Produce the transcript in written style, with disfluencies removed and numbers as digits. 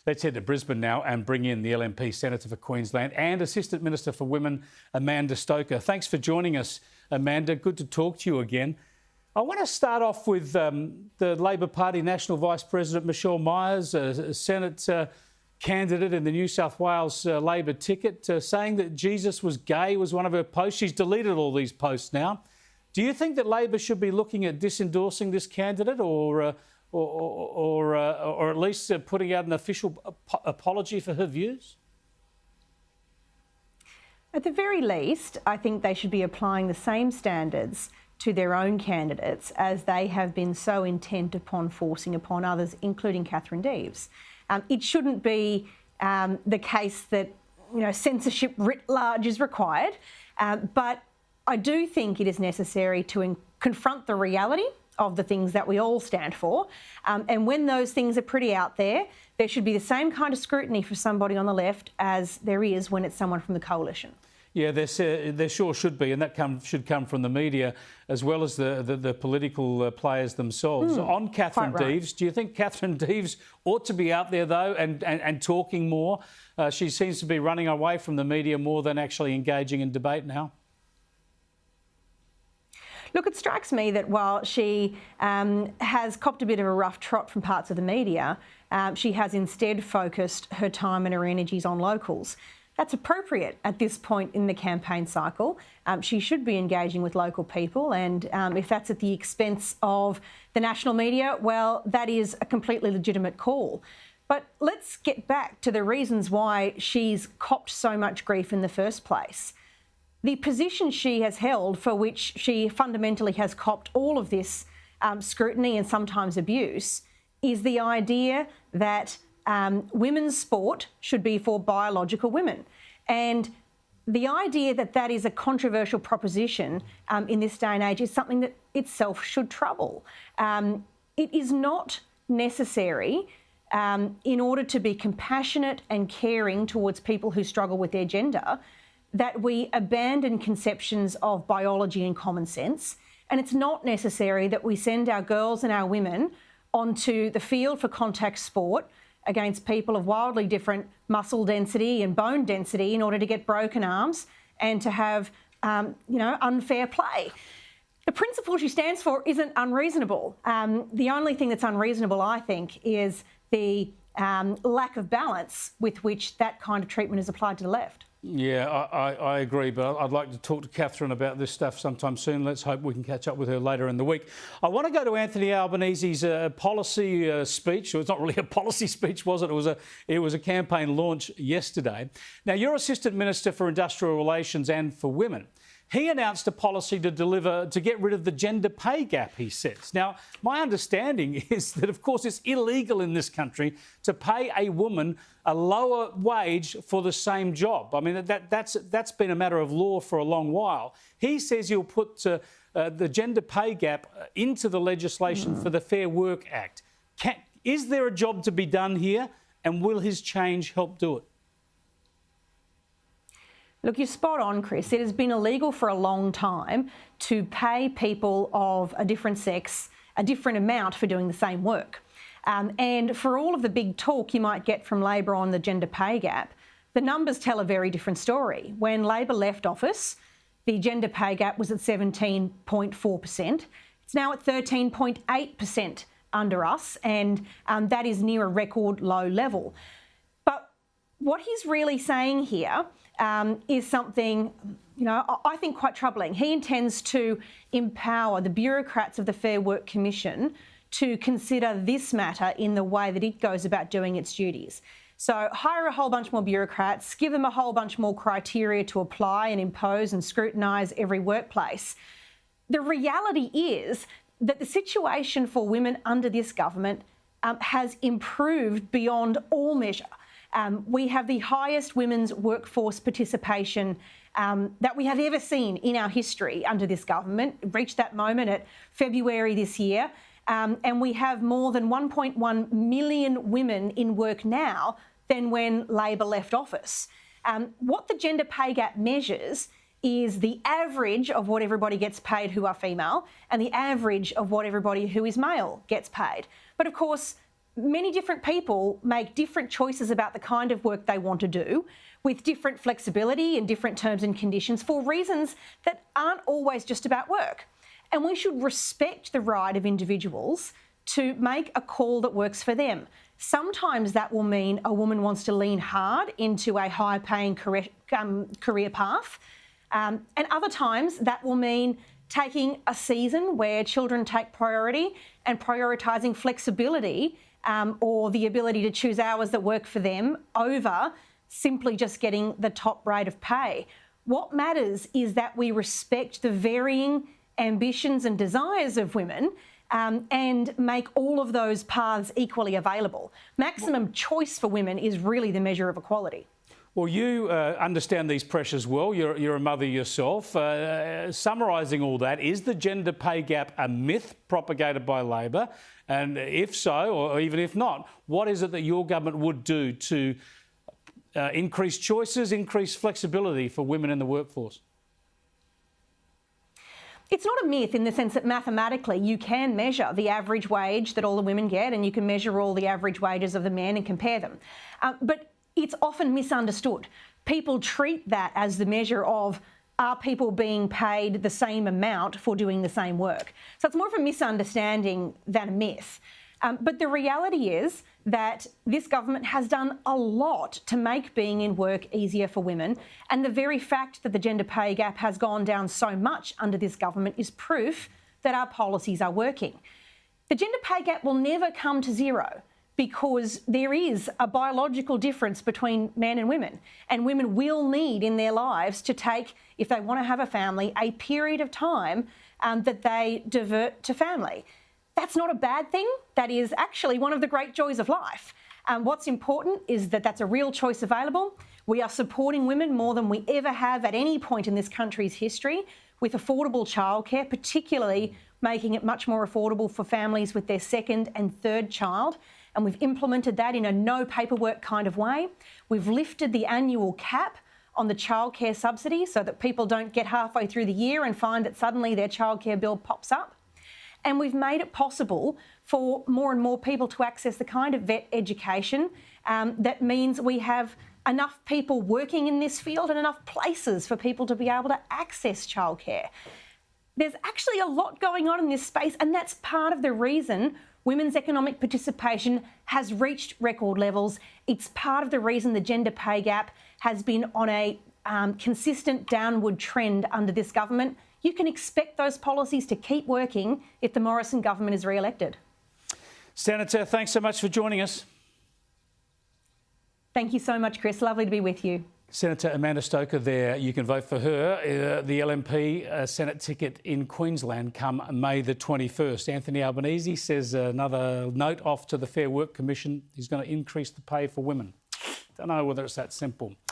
Let's head to Brisbane now and bring in the LNP Senator for Queensland and Assistant Minister for Women, Amanda Stoker. Thanks for joining us, Amanda. Good to talk to you again. I want to start off with the Labor Party National Vice President, Michelle Myers, a Senate candidate in the New South Wales Labor ticket, saying that Jesus was gay was one of her posts. She's deleted all these posts now. Do you think that Labor should be looking at disendorsing this candidate or at least putting out an official apology for her views? At the very least, I think they should be applying the same standards to their own candidates as they have been so intent upon forcing upon others, including Catherine Deves. It shouldn't be the case that censorship writ large is required, but I do think it is necessary to confront the reality of the things that we all stand for. And when those things are pretty out there, there should be the same kind of scrutiny for somebody on the left as there is when it's someone from the coalition. Yeah, there sure should be, and that should come from the media as well as the political players themselves. On Catherine Deves, do you think Catherine Deves ought to be out there, though, and talking more? She seems to be running away from the media more than actually engaging in debate now. Look, it strikes me that while she has copped a bit of a rough trot from parts of the media, she has instead focused her time and her energies on locals. That's appropriate at this point in the campaign cycle. She should be engaging with local people, and if that's at the expense of the national media, well, that is a completely legitimate call. But let's get back to the reasons why she's copped so much grief in the first place. The position she has held, for which she fundamentally has copped all of this scrutiny and sometimes abuse, is the idea that women's sport should be for biological women. And the idea that that is a controversial proposition in this day and age is something that itself should trouble. It is not necessary in order to be compassionate and caring towards people who struggle with their gender that we abandon conceptions of biology and common sense. And it's not necessary that we send our girls and our women onto the field for contact sport against people of wildly different muscle density and bone density in order to get broken arms and to have, unfair play. The principle she stands for isn't unreasonable. The only thing that's unreasonable, I think, is the lack of balance with which that kind of treatment is applied to the left. Yeah, I agree, but I'd like to talk to Catherine about this stuff sometime soon. Let's hope we can catch up with her later in the week. I want to go to Anthony Albanese's policy speech. Well, it's not really a policy speech, was it? It was a campaign launch yesterday. Now, you're Assistant Minister for Industrial Relations and for Women. He announced a policy to get rid of the gender pay gap, he says. Now, my understanding is that, of course, it's illegal in this country to pay a woman a lower wage for the same job. I mean, that's been a matter of law for a long while. He says he'll put the gender pay gap into the legislation for the Fair Work Act. Is there a job to be done here, and will his change help do it? Look, you're spot on, Chris. It has been illegal for a long time to pay people of a different sex a different amount for doing the same work. And for all of the big talk you might get from Labor on the gender pay gap, the numbers tell a very different story. When Labor left office, the gender pay gap was at 17.4%. It's now at 13.8% under us, and that is near a record low level. But what he's really saying here is something, I think quite troubling. He intends to empower the bureaucrats of the Fair Work Commission to consider this matter in the way that it goes about doing its duties. So hire a whole bunch more bureaucrats, give them a whole bunch more criteria to apply and impose and scrutinise every workplace. The reality is that the situation for women under this government has improved beyond all measure. We have the highest women's workforce participation that we have ever seen in our history under this government. It reached that moment at February this year. And we have more than 1.1 million women in work now than when Labor left office. What the gender pay gap measures is the average of what everybody gets paid who are female and the average of what everybody who is male gets paid. But of course, many different people make different choices about the kind of work they want to do, with different flexibility and different terms and conditions for reasons that aren't always just about work. And we should respect the right of individuals to make a call that works for them. Sometimes that will mean a woman wants to lean hard into a high-paying career path, and other times that will mean taking a season where children take priority and prioritising flexibility or the ability to choose hours that work for them over simply just getting the top rate of pay. What matters is that we respect the varying ambitions and desires of women and make all of those paths equally available. Maximum choice for women is really the measure of equality. Well, you understand these pressures well. You're a mother yourself. Summarising all that, is the gender pay gap a myth propagated by Labor? And if so, or even if not, what is it that your government would do to increase choices, increase flexibility for women in the workforce? It's not a myth in the sense that mathematically you can measure the average wage that all the women get and you can measure all the average wages of the men and compare them. But it's often misunderstood. People treat that as the measure of, are people being paid the same amount for doing the same work? So it's more of a misunderstanding than a myth. But the reality is that this government has done a lot to make being in work easier for women. And the very fact that the gender pay gap has gone down so much under this government is proof that our policies are working. The gender pay gap will never come to zero because there is a biological difference between men and women. And women will need in their lives to take, if they want to have a family, a period of time that they divert to family. That's not a bad thing. That is actually one of the great joys of life. What's important is that that's a real choice available. We are supporting women more than we ever have at any point in this country's history with affordable childcare, particularly making it much more affordable for families with their second and third child. And we've implemented that in a no paperwork kind of way. We've lifted the annual cap on the childcare subsidy so that people don't get halfway through the year and find that suddenly their childcare bill pops up. And we've made it possible for more and more people to access the kind of vet education that means we have enough people working in this field and enough places for people to be able to access childcare. There's actually a lot going on in this space, and that's part of the reason women's economic participation has reached record levels. It's part of the reason the gender pay gap has been on a consistent downward trend under this government. You can expect those policies to keep working if the Morrison government is re-elected. Senator, thanks so much for joining us. Thank you so much, Chris. Lovely to be with you. Senator Amanda Stoker there. You can vote for her. The LNP Senate ticket in Queensland come May the 21st. Anthony Albanese says another note off to the Fair Work Commission. He's going to increase the pay for women. Don't know whether it's that simple.